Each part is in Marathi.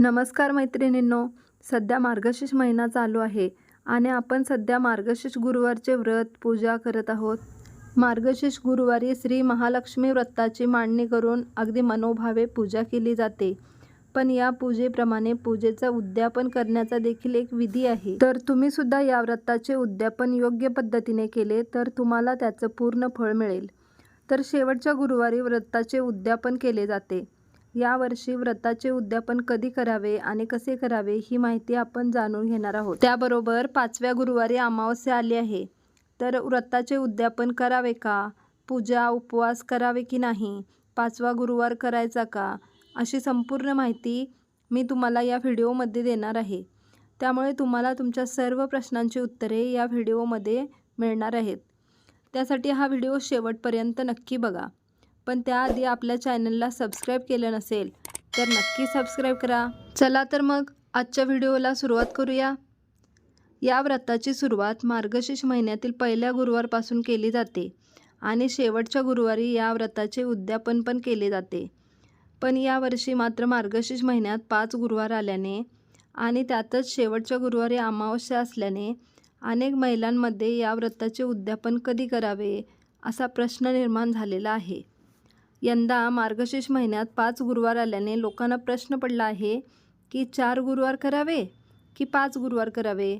नमस्कार मैत्रिणींनो, सध्या मार्गशीर्ष महिना चालू आहे आणि आपण सध्या मार्गशीर्ष गुरुवारचे व्रत पूजा करत आहोत. मार्गशीर्ष गुरुवारी श्री महालक्ष्मी व्रताची मांडणी करून अगदी मनोभावे पूजा केली जाते. पण या पूजेप्रमाणे पूजेचं उद्यापन करण्याचा देखील एक विधी आहे. तर तुम्ही सुद्धा या व्रताचे उद्यापन योग्य पद्धतीने केले तर तुम्हाला त्याचं पूर्ण फळ मिळेल. तर शेवटच्या गुरुवारी व्रताचे उद्यापन केले जाते. यावर्षी व्रताचे उद्यापन कधी करावे आणि कसे करावे ही माहिती आपण जाणून घेणार आहोत. त्याबरोबर 5व्या गुरुवारी अमावस्या आली आहे. तर व्रताचे उद्यापन करावे का? पूजा उपवास करावे की नाही? 5वा गुरुवार करायचा का? अशी संपूर्ण माहिती मी तुम्हाला या व्हिडिओमध्ये देणार आहे. त्यामुळे तुम्हाला तुमच्या सर्व प्रश्नांची उत्तरे या व्हिडिओमध्ये मिळणार आहेत. त्यासाठी हा व्हिडिओ शेवटपर्यंत नक्की बघा. पण त्याआधी आपल्या चॅनलला सबस्क्राईब केलं नसेल तर नक्की सबस्क्राईब करा. चला तर मग आजच्या व्हिडिओला सुरुवात करूया. या व्रताची सुरुवात मार्गशीर्ष महिन्यातील पहिल्या गुरुवारपासून केली जाते आणि शेवटच्या गुरुवारी या व्रताचे उद्यापन पण केले जाते. पण यावर्षी मात्र मार्गशीर्ष महिन्यात 5 गुरुवार आल्याने आणि त्यातच शेवटच्या गुरुवारी अमावस्या असल्याने अनेक महिलांमध्ये या व्रताचे उद्यापन कधी करावे असा प्रश्न निर्माण झालेला आहे. यंदा मार्गशीर्ष महिन्यात 5 गुरुवार आल्याने लोकांना प्रश्न पडला आहे की 4 गुरुवार करावे की 5 गुरुवार करावे.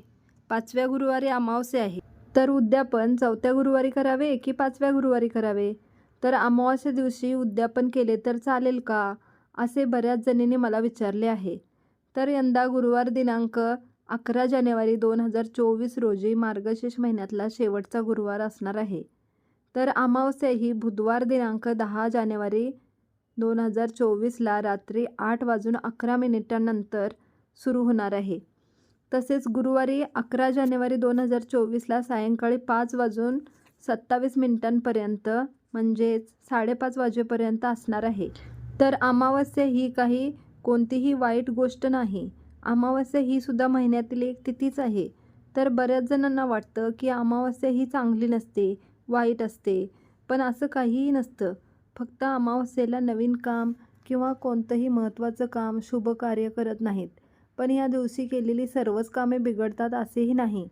5व्या गुरुवारी अमावस्या आहे तर उद्यापन 4थ्या गुरुवारी करावे की 5व्या गुरुवारी करावे. तर अमावस्या दिवशी उद्यापन केले तर चालेल का, असे बऱ्याच जणींनी मला विचारले आहे. तर यंदा गुरुवार दिनांक 11 जानेवारी 2024 रोजी मार्गशीर्ष महिन्यातला शेवटचा गुरुवार असणार आहे. तर अमावस्या ही बुधवार दिनांक 10 जानेवारी 2024ला रात्री 8:11 नंतर सुरू होणार आहे. तसेच गुरुवारी 11 जानेवारी 2024ला सायंकाळी 5:27 म्हणजेच 5:30 वाजेपर्यंत असणार आहे. तर अमावस्या ही काही कोणतीही वाईट गोष्ट नाही. अमावस्या ही सुद्धा महिन्यातील एक तिथीच आहे. तर बऱ्याच जणांना वाटतं की अमावस्या ही चांगली नसते, वाईट असते. पण असं काहीही नसतं. फक्त अमावस्येला नवीन काम किंवा कोणतंही महत्त्वाचं काम, शुभ कार्य करत नाहीत. पण या दिवशी केलेली सर्वच कामे बिघडतात असेही नाही.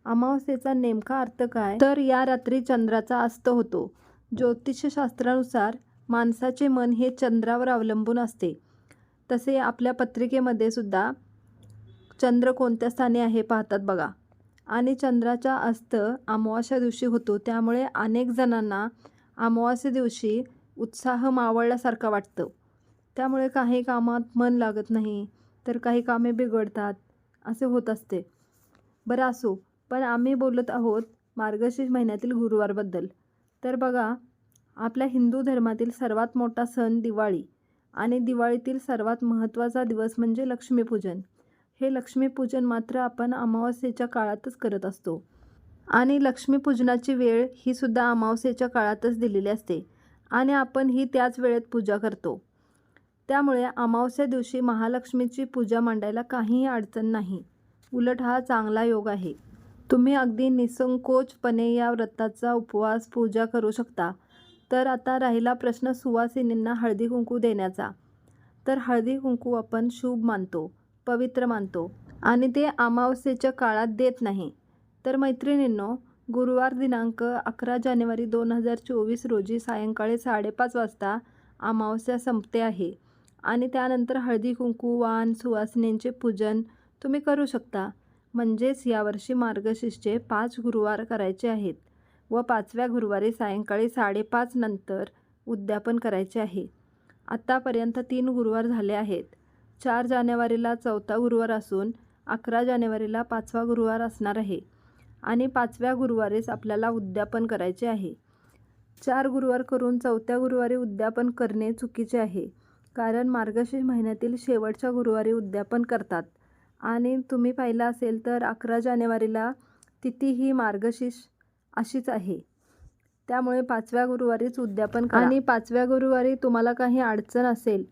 अमावस्येचा नेमका अर्थ काय? तर या रात्री चंद्राचा अस्त होतो. ज्योतिषशास्त्रानुसार माणसाचे मन हे चंद्रावर अवलंबून असते. तसे आपल्या पत्रिकेमध्ये सुद्धा चंद्र कोणत्या स्थानी आहे पाहतात बघा. आणि चंद्राचा अस्त अमावास्या दिवशी होतो. त्यामुळे अनेक जणांना अमावास्या दिवशी उत्साह मावळल्यासारखा वाटतं. त्यामुळे काही कामात मन लागत नाही, तर काही कामे बिघडतात, असे होत असते. बरं असो, पण आम्ही बोलत आहोत मार्गशीर्ष महिन्यातील गुरुवारबद्दल. तर बघा, आपल्या हिंदू धर्मातील सर्वात मोठा सण दिवाळी आणि दिवाळीतील सर्वात महत्त्वाचा दिवस म्हणजे लक्ष्मीपूजन. हे लक्ष्मीपूजन मात्र आपण अमावस्येच्या काळातच करत असतो आणि लक्ष्मीपूजनाची वेळ ही सुद्धा अमावस्येच्या काळातच दिलेली असते आणि आपण ही त्याच वेळेत पूजा करतो. त्यामुळे अमावस्या दिवशी महालक्ष्मीची पूजा मांडायला काहीही अडचण नाही. उलट हा चांगला योग आहे. तुम्ही अगदी निसंकोचपणे या व्रताचा उपवास पूजा करू शकता. तर आता राहिला प्रश्न सुवासिनींना हळदी कुंकू देण्याचा. तर हळदी कुंकू आपण शुभ मानतो, पवित्र मानतो आणि ते अमावस्येच्या काळात देत नाही. तर मैत्रिणींनो, गुरुवार दिनांक 11 जानेवारी 2024 रोजी सायंकाळी 5:30 वाजता अमावस्या संपते आहे आणि त्यानंतर हळदी कुंकू, वाण, सुवासिनींचे पूजन तुम्ही करू शकता. म्हणजेच यावर्षी मार्गशीर्षचे 5 गुरुवार करायचे आहेत व 5व्या गुरुवारी सायंकाळी 5:30 नंतर उद्यापन करायचे आहे. आत्तापर्यंत 3 गुरुवार झाले आहेत. 4 जानेवारीला 4था गुरुवार असून 11 जानेवारीला 5वा गुरुवार असणार आहे आणि 5व्या गुरुवारीच आपल्याला उद्यापन करायचे आहे. 4 गुरुवार करून 4थ्या गुरुवारी उद्यापन करणे चुकीचे आहे. कारण मार्गशीर्ष महिन्यातील शेवटच्या गुरुवारी उद्यापन करतात आणि तुम्ही पाहिलं असेल तर 11 जानेवारीला तिथी ही मार्गशीर्ष अशीच आहे. त्यामुळे 5व्या गुरुवारीच उद्यापन करा. आणि 5व्या गुरुवारी तुम्हाला काही अडचण असेल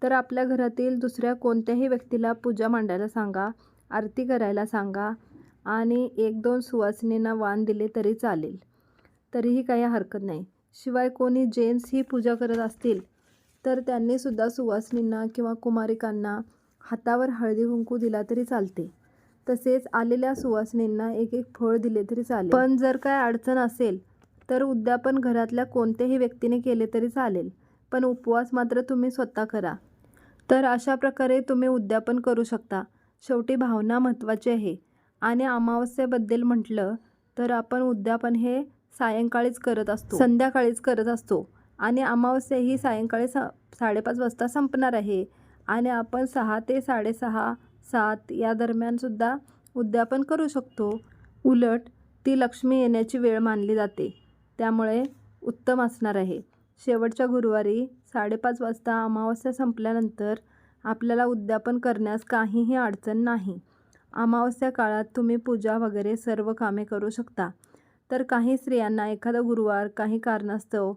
तर आपल्या घरातील दुसऱ्या कोणत्याही व्यक्तीला पूजा मांडायला सांगा, आरती करायला सांगा आणि 1-2 सुवासिनींना वाण दिले तरी चालेल. तरीही काही हरकत नाही. शिवाय कोणी जेंट्स ही पूजा करत असतील तर त्यांनीसुद्धा सुवासिनींना किंवा कुमारिकांना हातावर हळदी कुंकू दिला तरी चालते. तसेच आलेल्या सुवासिनींना एक एक फळ दिले तरी चालेल. पण जर काय अडचण असेल तर उद्यापन घरातल्या कोणत्याही व्यक्तीने केले तरी चालेल, पण उपवास मात्र तुम्ही स्वतः करा. तर अशा प्रकारे तुम्ही उद्यापन करू शकता. शेवटी भावना महत्त्वाची आहे. आणि अमावस्येबद्दल म्हटलं तर आपण उद्यापन हे सायंकाळीच करत असतो, संध्याकाळीच करत असतो. आणि अमावस्या ही सायंकाळी 5:30 वाजता संपणार आहे. आणि आपण 6 ते 6:30, 7 या दरम्यानसुद्धा उद्यापन करू शकतो. उलट ती लक्ष्मी येण्याची वेळ मानली जाते, त्यामुळे उत्तम असणार आहे. शेवटच्या गुरुवारी 5:30 वाजता अमावस्या संपल्यानंतर आपल्याला उद्यापन करण्यास काहीही अडचण नाही. अमावस्या काळात तुम्ही पूजा वगैरे सर्व कामे करू शकता. तर काही स्त्रियांना एखादा गुरुवार काही कारणास्तव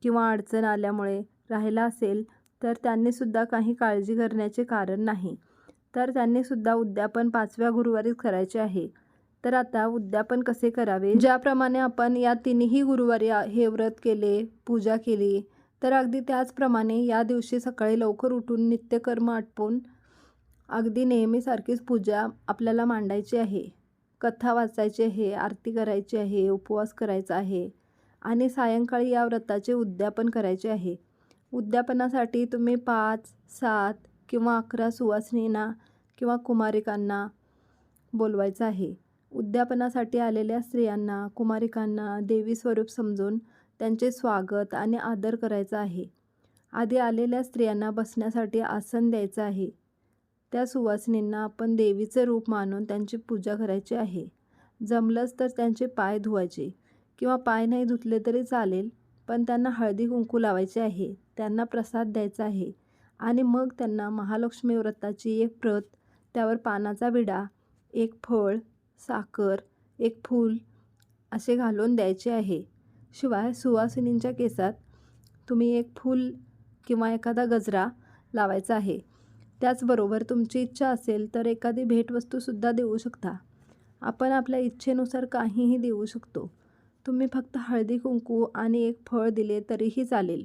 किंवा अडचण आल्यामुळे राहिला असेल तर त्यांनीसुद्धा काही काळजी करण्याचे कारण नाही. तर त्यांनीसुद्धा उद्यापन 5व्या गुरुवारीच करायचे आहे. तर आता उद्यापन कसे करावे, ज्याप्रमाणे आपण या तिन्ही गुरुवारी हे व्रत केले, पूजा केली, तर अगदी त्याचप्रमाणे या दिवशी सकाळी लवकर उठून नित्यकर्म आटपून अगदी नेहमीसारखीच पूजा आपल्याला मांडायची आहे. कथा वाचायची आहे, आरती करायची आहे, उपवास करायचा आहे आणि सायंकाळी या व्रताचे उद्यापन करायचे आहे. उद्यापनासाठी तुम्ही 5, 7 किंवा 11 सुवासिनींना किंवा कुमारिकांना बोलवायचं आहे. उद्यापनासाठी आलेल्या स्त्रियांना, कुमारिकांना देवी स्वरूप समजून त्यांचे स्वागत आणि आदर करायचा आहे. आधी आलेल्या स्त्रियांना बसण्यासाठी आसन द्यायचं आहे. त्या सुवासिनींना आपण देवीचे रूप मानून त्यांची पूजा करायची आहे. जमलंच तर त्यांचे पाय धुवायचे किंवा पाय नाही धुतले तरी चालेल, पण त्यांना हळदी कुंकू लावायचे आहे, त्यांना प्रसाद द्यायचा आहे आणि मग त्यांना महालक्ष्मी व्रताची एक प्रत, त्यावर पानाचा विडा, एक फळ, साखर, एक फूल असे घालून द्यायचे आहे. शिवाय सुवासिनींच्या केसात तुम्ही एक फूल किंवा एखादा गजरा लावायचा आहे. त्याचबरोबर तुमची इच्छा असेल तर एखादी भेटवस्तूसुद्धा देऊ शकता. आपण आपल्या इच्छेनुसार काहीही देऊ शकतो. तुम्ही फक्त हळदी कुंकू आणि एक फळ दिले तरीही चालेल.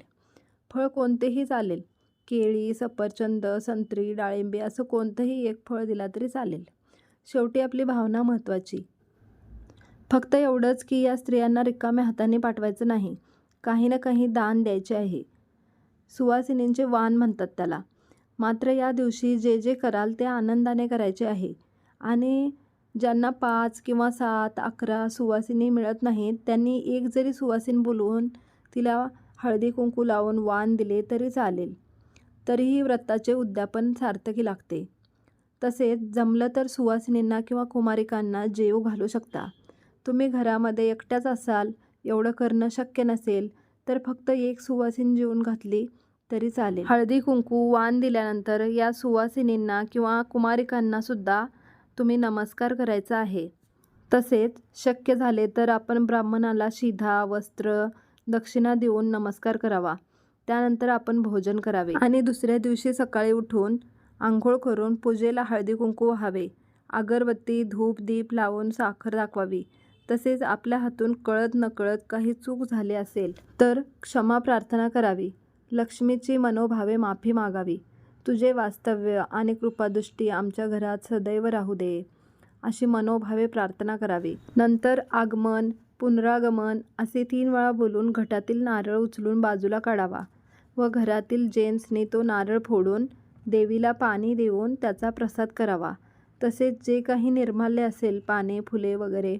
फळ कोणतेही चालेल, केळी, सफरचंद, संत्री, डाळिंबे असं कोणतंही एक फळ दिला तरी चालेल. शेवटी आपली भावना महत्त्वाची. फक्त एवढंच की या स्त्रियांना रिकाम्या हाताने पाठवायचं नाही, काही ना काही दान द्यायचे आहे. सुवासिनींचे वाण म्हणतात त्याला. मात्र या दिवशी जे जे कराल ते आनंदाने करायचे आहे. आणि ज्यांना 5 किंवा 7, 11 सुवासिनी मिळत नाहीत त्यांनी एक जरी सुवासीन बोलवून तिला हळदी कुंकू लावून वाण दिले तरी चालेल. तरीही व्रताचे उद्यापन सार्थकी लागते. तसेच जमलं तर सुवासिनींना किंवा कुमारिकांना जेवू घालू शकता. तुम्ही घरामध्ये एकट्याच असाल, एवढं करणं शक्य नसेल तर फक्त एक सुवासीन जेवून घातली तरी चालेल. हळदी कुंकू वाण दिल्यानंतर या सुवासिनींना किंवा कुमारिकांनासुद्धा तुम्ही नमस्कार करायचा आहे. तसेच शक्य झाले तर आपण ब्राह्मणाला शिधा, वस्त्र, दक्षिणा देऊन नमस्कार करावा. त्यानंतर आपण भोजन करावे आणि दुसऱ्या दिवशी सकाळी उठून आंघोळ करून पूजेला हळदी कुंकू व्हावे. अगरबत्ती, धूप, दीप लावून साखर दाखवावी. तसेच आपल्या हातून कळत नकळत काही चूक झाली असेल तर क्षमा प्रार्थना करावी. लक्ष्मीची मनोभावे माफी मागावी. तुझे वास्तव्य आणि कृपादृष्टी आमच्या घरात सदैव राहू दे, अशी मनोभावे प्रार्थना करावी. नंतर आगमन, पुनरागमन असे 3 वेळा बोलून घटातील नारळ उचलून बाजूला काढावा व घरातील जेंट्सनी तो नारळ फोडून देवीला पाणी देऊन त्याचा प्रसाद करावा. तसेच जे काही निर्माल्य असेल, पाने, फुले वगैरे,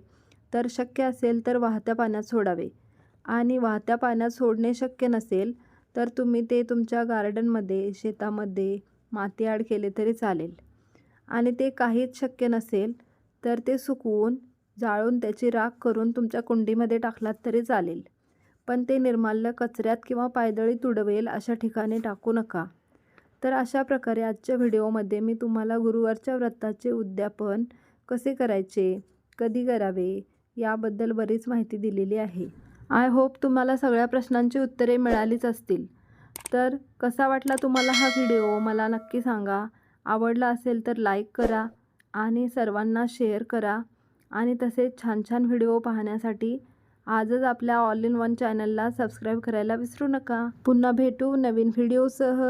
तर शक्य असेल तर वाहत्या पाण्यात सोडावे. आणि वाहत्या पाण्यात सोडणे शक्य नसेल तर तुम्ही ते तुमच्या गार्डनमध्ये, शेतामध्ये माती आड केले तरी चालेल. आणि ते काहीच शक्य नसेल तर ते सुकवून, जाळून त्याची राख करून तुमच्या कुंडीमध्ये टाकलात तरी चालेल. पण ते निर्माल्य कचऱ्यात किंवा पायदळी उडवेल अशा ठिकाणी टाकू नका. तर अशा प्रकारे आजच्या व्हिडिओमध्ये मी तुम्हाला गुरुवारच्या व्रताचे उद्यापन कसे करायचे, कधी करावे याबद्दल बरीच माहिती दिलेली आहे. आय होप तुम्हाला सगळ्या प्रश्नांची उत्तरे मिळालीच असतील. तर कसा वाटला तुम्हाला हा व्हिडिओ मला नक्की सांगा. आवडला असेल तर लाईक करा आणि सर्वांना शेअर करा. आणि तसेच छान छान व्हिडिओ पाहण्यासाठी आजच आपल्या ऑल इन वन चॅनलला सबस्क्राईब करायला विसरू नका. पुन्हा भेटू नवीन व्हिडिओसह.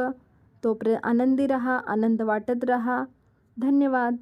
तोपर्यंत आनंदी राहा, आनंद वाटत राहा. धन्यवाद.